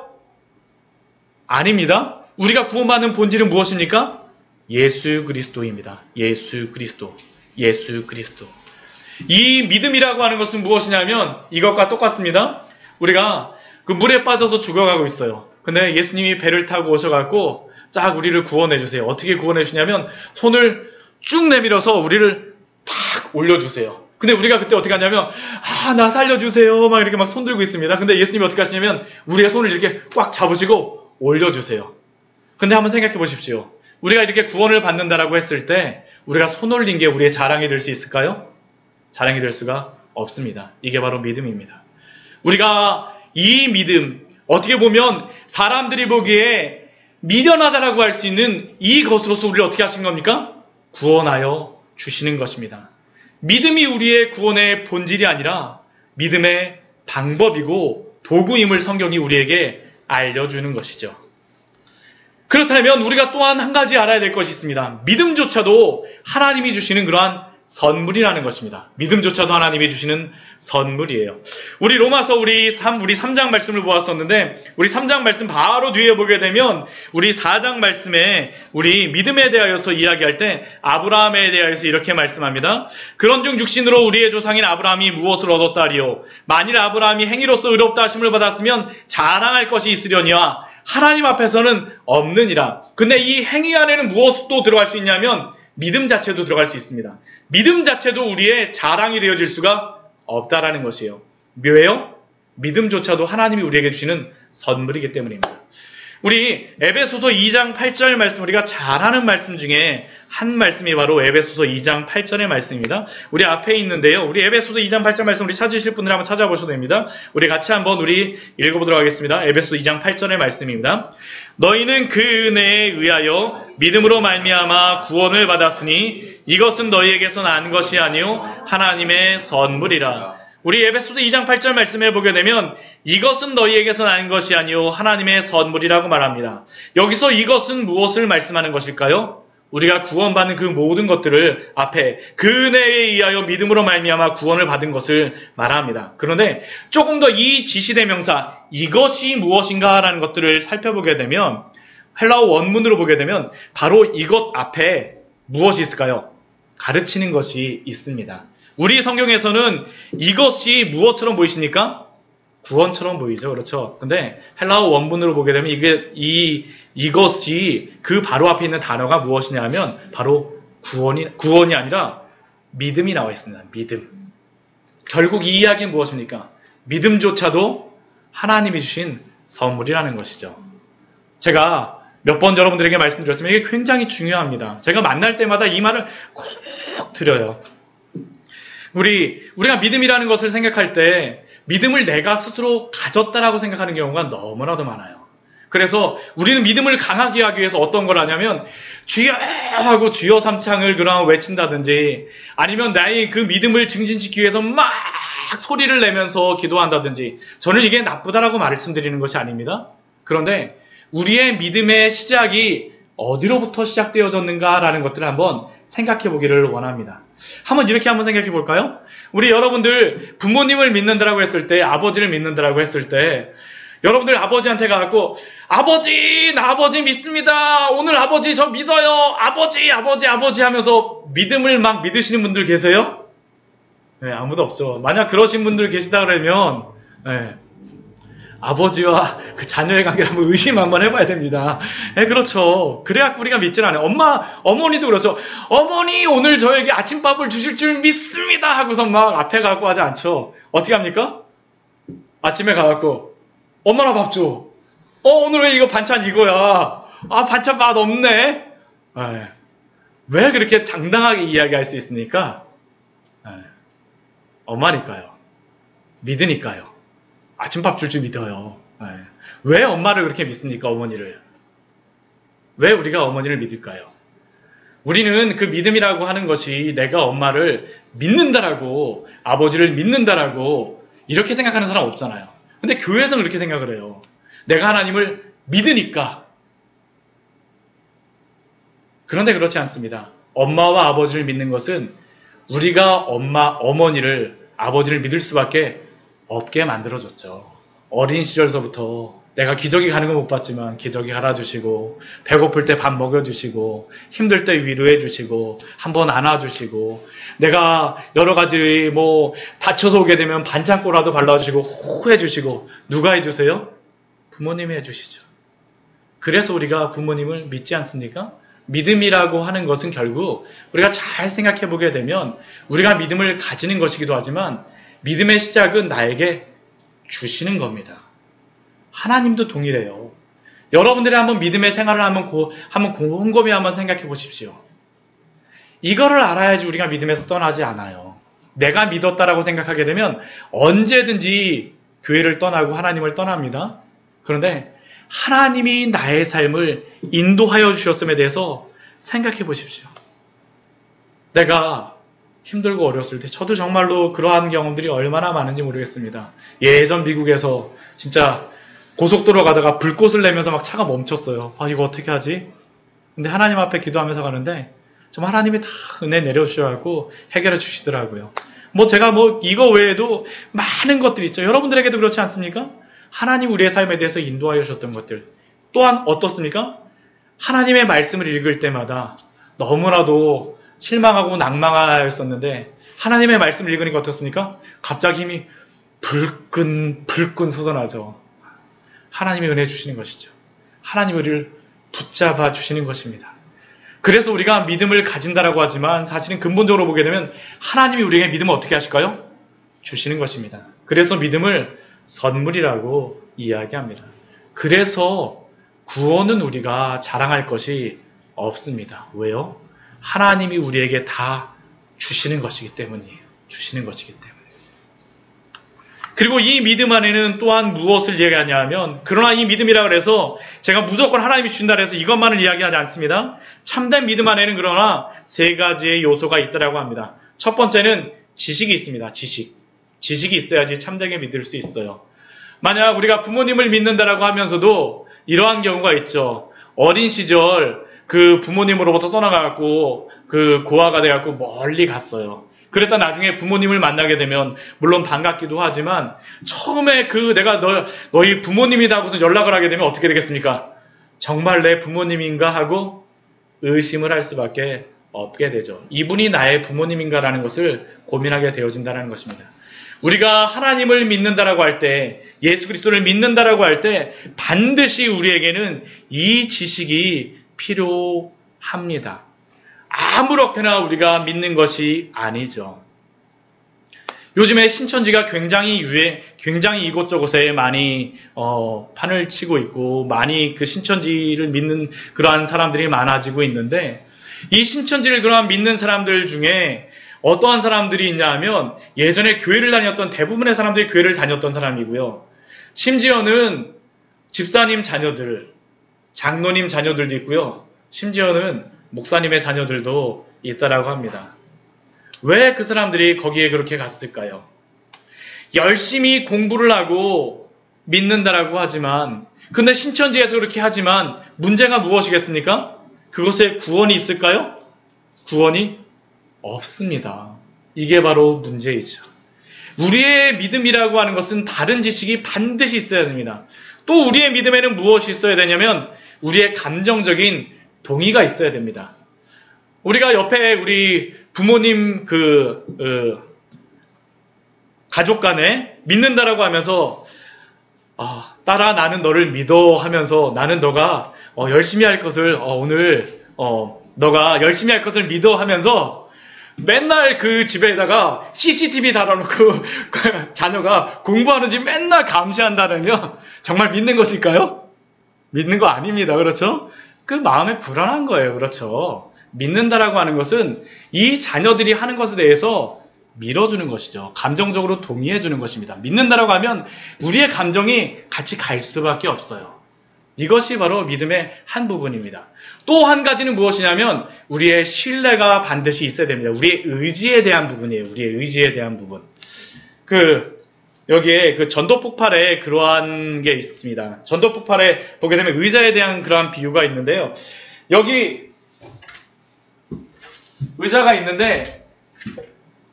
S1: 아닙니다. 우리가 구원받는 본질은 무엇입니까? 예수 그리스도입니다. 예수 그리스도. 예수 그리스도. 이 믿음이라고 하는 것은 무엇이냐면 이것과 똑같습니다. 우리가 그 물에 빠져서 죽어가고 있어요. 근데 예수님이 배를 타고 오셔갖고 쫙 우리를 구원해 주세요. 어떻게 구원해 주냐면 손을 쭉 내밀어서 우리를 탁 올려주세요. 근데 우리가 그때 어떻게 하냐면 나 살려주세요 막 이렇게 막 손 들고 있습니다. 근데 예수님이 어떻게 하시냐면 우리의 손을 이렇게 꽉 잡으시고 올려주세요. 근데 한번 생각해 보십시오. 우리가 이렇게 구원을 받는다라고 했을 때 우리가 손 올린 게 우리의 자랑이 될 수 있을까요? 자랑이 될 수가 없습니다. 이게 바로 믿음입니다. 우리가 이 믿음, 어떻게 보면 사람들이 보기에 미련하다라고 할 수 있는 이것으로서 우리를 어떻게 하신 겁니까? 구원하여 주시는 것입니다. 믿음이 우리의 구원의 본질이 아니라 믿음의 방법이고 도구임을 성경이 우리에게 알려주는 것이죠. 그렇다면 우리가 또한 한 가지 알아야 될 것이 있습니다. 믿음조차도 하나님이 주시는 그러한 선물이라는 것입니다. 믿음조차도 하나님이 주시는 선물이에요. 우리 로마서 우리 3장 말씀을 보았었는데 우리 3장 말씀 바로 뒤에 보게 되면 우리 4장 말씀에 우리 믿음에 대하여서 이야기할 때 아브라함에 대하여서 이렇게 말씀합니다. 그런즉 육신으로 우리의 조상인 아브라함이 무엇을 얻었다리요? 만일 아브라함이 행위로서 의롭다 하심을 받았으면 자랑할 것이 있으려니와 하나님 앞에서는 없느니라. 근데 이 행위 안에는 무엇이 또 들어갈 수 있냐면 믿음 자체도 들어갈 수 있습니다. 믿음 자체도 우리의 자랑이 되어질 수가 없다라는 것이에요. 왜요? 믿음조차도 하나님이 우리에게 주시는 선물이기 때문입니다. 우리 에베소서 2장 8절 말씀, 우리가 잘 아는 말씀 중에 한 말씀이 바로 에베소서 2장 8절의 말씀입니다. 우리 앞에 있는데요. 우리 에베소서 2장 8절 말씀 우리 찾으실 분들 한번 찾아보셔도 됩니다. 우리 같이 한번 우리 읽어보도록 하겠습니다. 에베소서 2장 8절의 말씀입니다. 너희는 그 은혜에 의하여 믿음으로 말미암아 구원을 받았으니 이것은 너희에게서 난 것이 아니요 하나님의 선물이라. 우리 에베소서 2장 8절 말씀에 보게 되면 이것은 너희에게서 난 것이 아니요 하나님의 선물이라고 말합니다. 여기서 이것은 무엇을 말씀하는 것일까요? 우리가 구원받는 그 모든 것들을 앞에 그 은혜에 의하여 믿음으로 말미암아 구원을 받은 것을 말합니다. 그런데 조금 더 이 지시대명사 이것이 무엇인가라는 것들을 살펴보게 되면 헬라어 원문으로 보게 되면 바로 이것 앞에 무엇이 있을까요? 가르치는 것이 있습니다. 우리 성경에서는 이것이 무엇처럼 보이십니까? 구원처럼 보이죠. 그렇죠. 근데 헬라어 원문으로 보게 되면 이것이 그 바로 앞에 있는 단어가 무엇이냐면 바로 구원이 아니라 믿음이 나와 있습니다. 믿음. 결국 이 이야기는 무엇입니까? 믿음조차도 하나님이 주신 선물이라는 것이죠. 제가 몇 번 여러분들에게 말씀드렸지만 이게 굉장히 중요합니다. 제가 만날 때마다 이 말을 꼭 드려요. 우리가 믿음이라는 것을 생각할 때 믿음을 내가 스스로 가졌다라고 생각하는 경우가 너무나도 많아요. 그래서 우리는 믿음을 강하게 하기 위해서 어떤 걸 하냐면 주여 하고 주여 삼창을 그러나 외친다든지 아니면 나의 그 믿음을 증진시키기 위해서 막 소리를 내면서 기도한다든지 저는 이게 나쁘다라고 말씀드리는 것이 아닙니다. 그런데 우리의 믿음의 시작이 어디로부터 시작되어졌는가라는 것들을 한번 생각해 보기를 원합니다. 이렇게 한번 생각해 볼까요? 우리 여러분들 부모님을 믿는다라고 했을 때, 아버지를 믿는다라고 했을 때, 여러분들 아버지한테 가갖고 아버지, 나 아버지 믿습니다. 오늘 아버지 저 믿어요. 아버지 하면서 믿음을 막 믿으시는 분들 계세요? 네, 아무도 없죠. 만약 그러신 분들 계시다 그러면 네, 아버지와 그 자녀의 관계를 한번 의심 한번 해봐야 됩니다. 네, 그렇죠. 그래야 우리가 믿질 않아요. 어머니도 그렇죠. 어머니 오늘 저에게 아침밥을 주실 줄 믿습니다 하고서 막 앞에 가고 하지 않죠. 어떻게 합니까? 아침에 가갖고 엄마나 밥 줘. 오늘 왜 이거 반찬 이거야? 반찬 맛 없네. 네. 왜 그렇게 당당하게 이야기할 수 있습니까? 네. 엄마니까요. 믿으니까요. 아침밥 줄 줄 믿어요. 네. 왜 엄마를 그렇게 믿습니까? 어머니를. 왜 우리가 어머니를 믿을까요? 우리는 그 믿음이라고 하는 것이 내가 엄마를 믿는다라고, 아버지를 믿는다라고 이렇게 생각하는 사람 없잖아요. 근데 교회에서는 그렇게 생각을 해요. 내가 하나님을 믿으니까. 그런데 그렇지 않습니다. 엄마와 아버지를 믿는 것은 우리가 어머니를, 아버지를 믿을 수밖에 없게 만들어줬죠. 어린 시절서부터 내가 기저귀 가는 건 못 봤지만 기저귀 갈아주시고 배고플 때 밥 먹여주시고 힘들 때 위로해주시고 한번 안아주시고 내가 여러 가지 다쳐서 오게 되면 반창고라도 발라주시고 호해주시고 누가 해주세요? 부모님이 해주시죠. 그래서 우리가 부모님을 믿지 않습니까? 믿음이라고 하는 것은 결국 우리가 잘 생각해 보게 되면 우리가 믿음을 가지는 것이기도 하지만 믿음의 시작은 나에게 주시는 겁니다. 하나님도 동일해요. 여러분들이 한번 믿음의 생활을 한번 곰곰이 한번 생각해 보십시오. 이거를 알아야지 우리가 믿음에서 떠나지 않아요. 내가 믿었다라고 생각하게 되면 언제든지 교회를 떠나고 하나님을 떠납니다. 그런데 하나님이 나의 삶을 인도하여 주셨음에 대해서 생각해 보십시오. 내가 힘들고 어렸을 때 저도 정말로 그러한 경험들이 얼마나 많은지 모르겠습니다. 예전 미국에서 진짜 고속도로 가다가 불꽃을 내면서 막 차가 멈췄어요. 이거 어떻게 하지? 근데 하나님 앞에 기도하면서 가는데 정말 하나님이 다 은혜 내려주셔가지고 해결해 주시더라고요. 제가 이거 외에도 많은 것들이 있죠. 여러분들에게도 그렇지 않습니까? 하나님 우리의 삶에 대해서 인도하여 주셨던 것들. 또한 어떻습니까? 하나님의 말씀을 읽을 때마다 너무나도 실망하고 낭망하였었는데 하나님의 말씀을 읽으니까 어떻습니까? 갑자기 힘이 불끈 솟아나죠. 하나님이 은혜 주시는 것이죠. 하나님이 우리를 붙잡아 주시는 것입니다. 그래서 우리가 믿음을 가진다라고 하지만 사실은 근본적으로 보게 되면 하나님이 우리에게 믿음을 어떻게 하실까요? 주시는 것입니다. 그래서 믿음을 선물이라고 이야기합니다. 그래서 구원은 우리가 자랑할 것이 없습니다. 왜요? 하나님이 우리에게 다 주시는 것이기 때문이에요. 주시는 것이기 때문에. 그리고 이 믿음 안에는 또한 무엇을 이야기하냐 하면 그러나 이 믿음이라 그래서 제가 무조건 하나님이 주신다 그래서 이것만을 이야기하지 않습니다. 참된 믿음 안에는 그러나 세 가지의 요소가 있다라고 합니다. 첫 번째는 지식이 있습니다. 지식이 있어야지 참되게 믿을 수 있어요. 만약 우리가 부모님을 믿는다라고 하면서도 이러한 경우가 있죠. 어린 시절 그 부모님으로부터 떠나가고 그 고아가 돼갖고 멀리 갔어요. 그랬다 나중에 부모님을 만나게 되면 물론 반갑기도 하지만 처음에 내가 너희 부모님이다 하고서 연락을 하게 되면 어떻게 되겠습니까? 정말 내 부모님인가 하고 의심을 할 수밖에 없게 되죠. 이분이 나의 부모님인가라는 것을 고민하게 되어진다는 것입니다. 우리가 하나님을 믿는다라고 할 때, 예수 그리스도를 믿는다라고 할 때 반드시 우리에게는 이 지식이 필요합니다. 아무렇게나 우리가 믿는 것이 아니죠. 요즘에 신천지가 굉장히 이곳저곳에 많이 판을 치고 있고 많이 그 신천지를 믿는 그러한 사람들이 많아지고 있는데, 이 신천지를 그러한 믿는 사람들 중에 어떠한 사람들이 있냐 하면 예전에 교회를 다녔던 대부분의 사람들이 교회를 다녔던 사람이고요. 심지어는 집사님 자녀들, 장로님 자녀들도 있고요. 심지어는 목사님의 자녀들도 있다라고 합니다. 왜 그 사람들이 거기에 그렇게 갔을까요? 열심히 공부를 하고 믿는다라고 하지만, 근데 신천지에서 그렇게 하지만 문제가 무엇이겠습니까? 그것에 구원이 있을까요? 구원이 없습니다. 이게 바로 문제이죠. 우리의 믿음이라고 하는 것은 다른 지식이 반드시 있어야 됩니다. 또 우리의 믿음에는 무엇이 있어야 되냐면 우리의 감정적인 동의가 있어야 됩니다. 우리가 옆에 우리 부모님 가족 간에 믿는다라고 하면서 딸아 나는 너를 믿어 하면서 나는 너가 열심히 할 것을 너가 열심히 할 것을 믿어 하면서 맨날 그 집에다가 CCTV 달아놓고 자녀가 공부하는지 맨날 감시한다면 정말 믿는 것일까요? 믿는 거 아닙니다. 그렇죠? 그 마음에 불안한 거예요. 그렇죠? 믿는다라고 하는 것은 이 자녀들이 하는 것에 대해서 밀어주는 것이죠. 감정적으로 동의해주는 것입니다. 믿는다라고 하면 우리의 감정이 같이 갈 수밖에 없어요. 이것이 바로 믿음의 한 부분입니다. 또 한 가지는 무엇이냐면 우리의 신뢰가 반드시 있어야 됩니다. 우리의 의지에 대한 부분이에요. 우리의 의지에 대한 부분. 여기에 그 전도 폭발에 그러한 게 있습니다. 전도 폭발에 보게 되면 의자에 대한 그러한 비유가 있는데요. 여기 의자가 있는데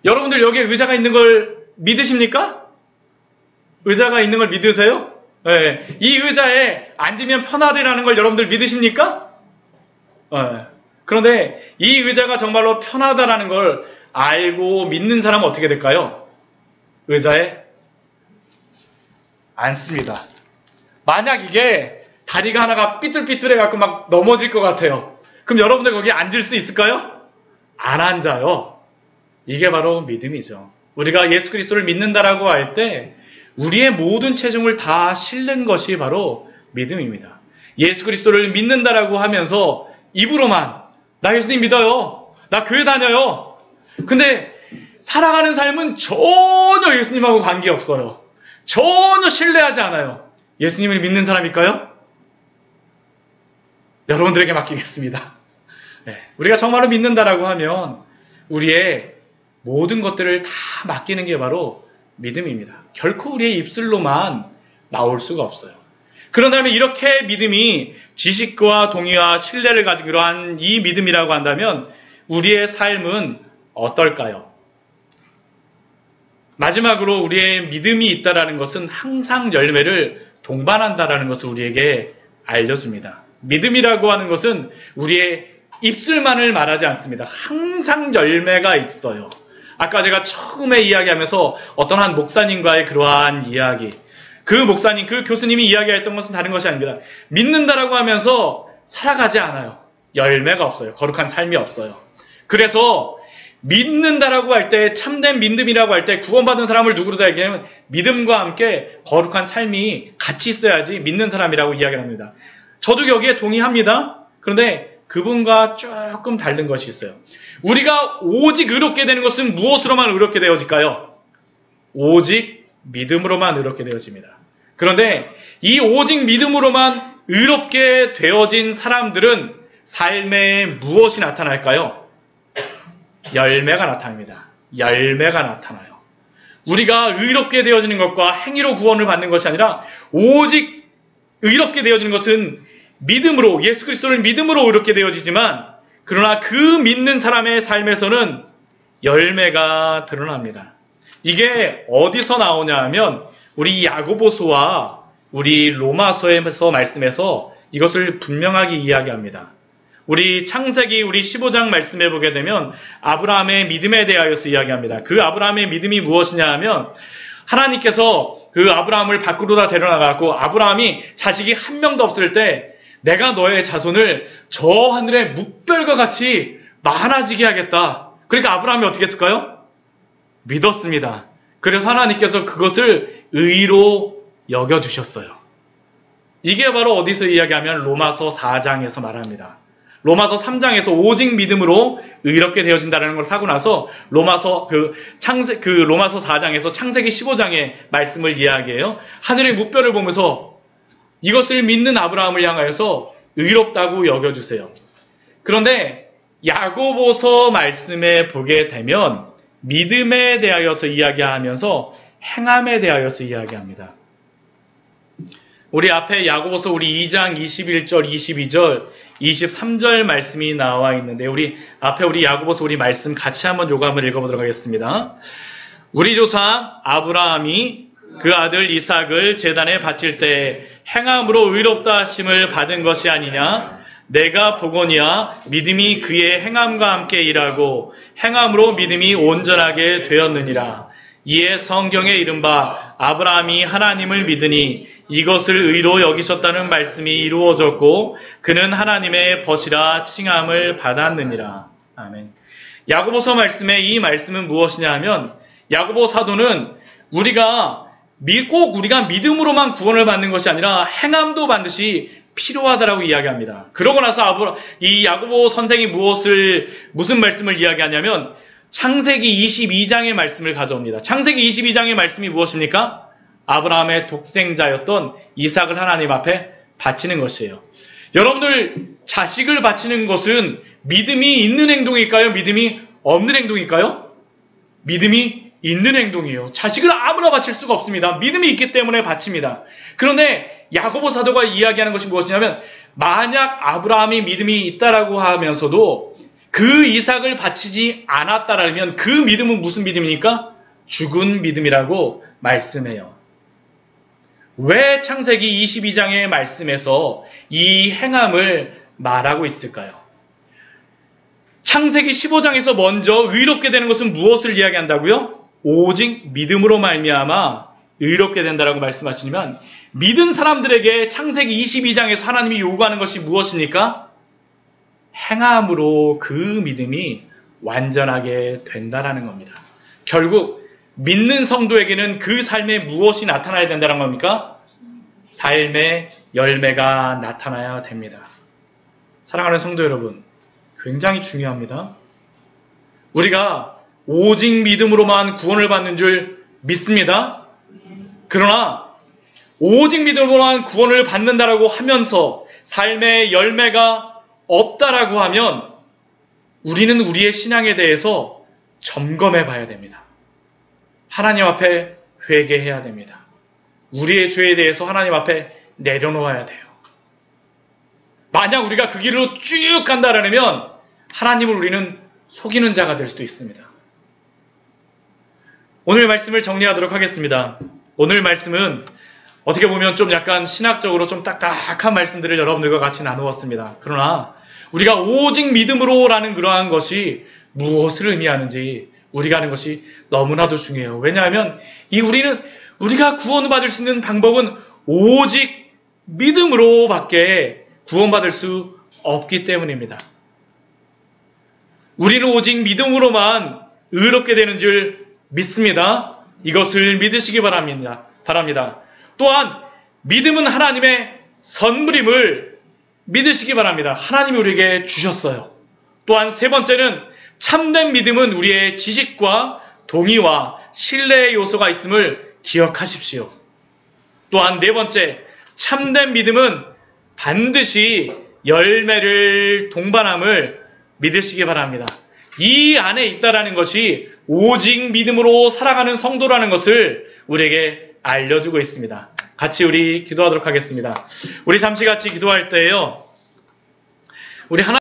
S1: 여러분들 여기에 의자가 있는 걸 믿으십니까? 의자가 있는 걸 믿으세요? 네. 이 의자에 앉으면 편하리라는 걸 여러분들 믿으십니까? 네. 그런데 이 의자가 정말로 편하다라는 걸 알고 믿는 사람은 어떻게 될까요? 의자에 앉습니다. 만약 이게 다리가 하나가 삐뚤삐뚤해갖고 막 넘어질 것 같아요. 그럼 여러분들 거기에 앉을 수 있을까요? 안 앉아요. 이게 바로 믿음이죠. 우리가 예수 그리스도를 믿는다라고 할 때 우리의 모든 체중을 다 실는 것이 바로 믿음입니다. 예수 그리스도를 믿는다라고 하면서 입으로만 나 예수님 믿어요. 나 교회 다녀요. 근데 살아가는 삶은 전혀 예수님하고 관계없어요. 전혀 신뢰하지 않아요. 예수님을 믿는 사람일까요? 여러분들에게 맡기겠습니다. 네, 우리가 정말로 믿는다라고 하면 우리의 모든 것들을 다 맡기는 게 바로 믿음입니다. 결코 우리의 입술로만 나올 수가 없어요. 그런다면 이렇게 믿음이 지식과 동의와 신뢰를 가지고 이러한 이 믿음이라고 한다면 우리의 삶은 어떨까요? 마지막으로 우리의 믿음이 있다라는 것은 항상 열매를 동반한다라는 것을 우리에게 알려줍니다. 믿음이라고 하는 것은 우리의 입술만을 말하지 않습니다. 항상 열매가 있어요. 아까 제가 처음에 이야기하면서 어떤 한 목사님과의 그러한 이야기, 그 목사님, 그 교수님이 이야기했던 것은 다른 것이 아닙니다. 믿는다라고 하면서 살아가지 않아요. 열매가 없어요. 거룩한 삶이 없어요. 그래서 믿는다라고 할 때, 참된 믿음이라고 할 때 구원받은 사람을 누구로 다 얘기하면 믿음과 함께 거룩한 삶이 같이 있어야지 믿는 사람이라고 이야기를 합니다. 저도 여기에 동의합니다. 그런데 그분과 조금 다른 것이 있어요. 우리가 오직 의롭게 되는 것은 무엇으로만 의롭게 되어질까요? 오직 믿음으로만 의롭게 되어집니다. 그런데 이 오직 믿음으로만 의롭게 되어진 사람들은 삶에 무엇이 나타날까요? 열매가 나타납니다. 열매가 나타나요. 우리가 의롭게 되어지는 것과 행위로 구원을 받는 것이 아니라 오직 의롭게 되어지는 것은 믿음으로, 예수 그리스도를 믿음으로 의롭게 되어지지만 그러나 그 믿는 사람의 삶에서는 열매가 드러납니다. 이게 어디서 나오냐 하면 우리 야고보서와 우리 로마서에서 말씀해서 이것을 분명하게 이야기합니다. 우리 창세기 우리 15장 말씀해 보게 되면 아브라함의 믿음에 대하여서 이야기합니다. 그 아브라함의 믿음이 무엇이냐 하면 하나님께서 그 아브라함을 밖으로 다 데려나가고 아브라함이 자식이 한 명도 없을 때 내가 너의 자손을 저 하늘의 묵별과 같이 많아지게 하겠다. 그러니까 아브라함이 어떻게 했을까요? 믿었습니다. 그래서 하나님께서 그것을 의로 여겨주셨어요. 이게 바로 어디서 이야기하면 로마서 4장에서 말합니다. 로마서 3장에서 오직 믿음으로 의롭게 되어진다는 걸 사고 나서 로마서 4장에서 창세기 15장의 말씀을 이야기해요. 하늘의 묵별을 보면서 이것을 믿는 아브라함을 향하여서 의롭다고 여겨주세요. 그런데 야고보서 말씀에 보게 되면 믿음에 대하여서 이야기하면서 행함에 대하여서 이야기합니다. 우리 앞에 야고보서 우리 2장 21절, 22절, 23절 말씀이 나와 있는데 우리 앞에 우리 야고보서 우리 말씀 같이 한번 요거 한번 읽어보도록 하겠습니다. 우리 조상 아브라함이 그 아들 이삭을 제단에 바칠 때 행함으로 의롭다 하심을 받은 것이 아니냐? 내가 보거니와 믿음이 그의 행함과 함께 일하고 행함으로 믿음이 온전하게 되었느니라. 이에 성경에 이른바 아브라함이 하나님을 믿으니 이것을 의로 여기셨다는 말씀이 이루어졌고 그는 하나님의 벗이라 칭함을 받았느니라. 아멘. 야고보서 말씀의 이 말씀은 무엇이냐 하면 야고보 사도는 우리가 믿음으로만 구원을 받는 것이 아니라 행함도 반드시 필요하다라고 이야기합니다. 그러고 나서 이 야고보 선생이 무슨 말씀을 이야기하냐면 창세기 22장의 말씀을 가져옵니다. 창세기 22장의 말씀이 무엇입니까? 아브라함의 독생자였던 이삭을 하나님 앞에 바치는 것이에요. 여러분들 자식을 바치는 것은 믿음이 있는 행동일까요? 믿음이 없는 행동일까요? 믿음이 있는 행동이에요. 자식을 아무나 바칠 수가 없습니다. 믿음이 있기 때문에 바칩니다. 그런데 야고보 사도가 이야기하는 것이 무엇이냐면 만약 아브라함이 믿음이 있다라고 하면서도 그 이삭을 바치지 않았다라면 그 믿음은 무슨 믿음입니까? 죽은 믿음이라고 말씀해요. 왜 창세기 22장의 말씀에서 이 행함을 말하고 있을까요? 창세기 15장에서 먼저 의롭게 되는 것은 무엇을 이야기한다고요? 오직 믿음으로 말미암아 의롭게 된다라고 말씀하시면 믿은 사람들에게 창세기 22장에서 하나님이 요구하는 것이 무엇입니까? 행함으로 그 믿음이 완전하게 된다라는 겁니다. 결국 믿는 성도에게는 그 삶에 무엇이 나타나야 된다는 겁니까? 삶의 열매가 나타나야 됩니다. 사랑하는 성도 여러분, 굉장히 중요합니다. 우리가 오직 믿음으로만 구원을 받는 줄 믿습니다. 그러나 오직 믿음으로만 구원을 받는다라고 하면서 삶의 열매가 없다라고 하면 우리는 우리의 신앙에 대해서 점검해 봐야 됩니다. 하나님 앞에 회개해야 됩니다. 우리의 죄에 대해서 하나님 앞에 내려놓아야 돼요. 만약 우리가 그 길로 쭉 간다라면 하나님을 우리는 속이는 자가 될 수도 있습니다. 오늘 말씀을 정리하도록 하겠습니다. 오늘 말씀은 어떻게 보면 좀 약간 신학적으로 좀 딱딱한 말씀들을 여러분들과 같이 나누었습니다. 그러나 우리가 오직 믿음으로라는 그러한 것이 무엇을 의미하는지 우리가 아는 것이 너무나도 중요해요. 왜냐하면 우리가 구원받을 수 있는 방법은 오직 믿음으로밖에 구원받을 수 없기 때문입니다. 우리는 오직 믿음으로만 의롭게 되는 줄 믿습니다. 이것을 믿으시기 바랍니다. 또한 믿음은 하나님의 선물임을 믿으시기 바랍니다. 하나님이 우리에게 주셨어요. 또한 세 번째는 참된 믿음은 우리의 지식과 동의와 신뢰의 요소가 있음을 기억하십시오. 또한 네 번째, 참된 믿음은 반드시 열매를 동반함을 믿으시기 바랍니다. 이 안에 있다라는 것이 오직 믿음으로 살아가는 성도라는 것을 우리에게 알려주고 있습니다. 같이 우리 기도하도록 하겠습니다. 우리 잠시 같이 기도할 때에요. 우리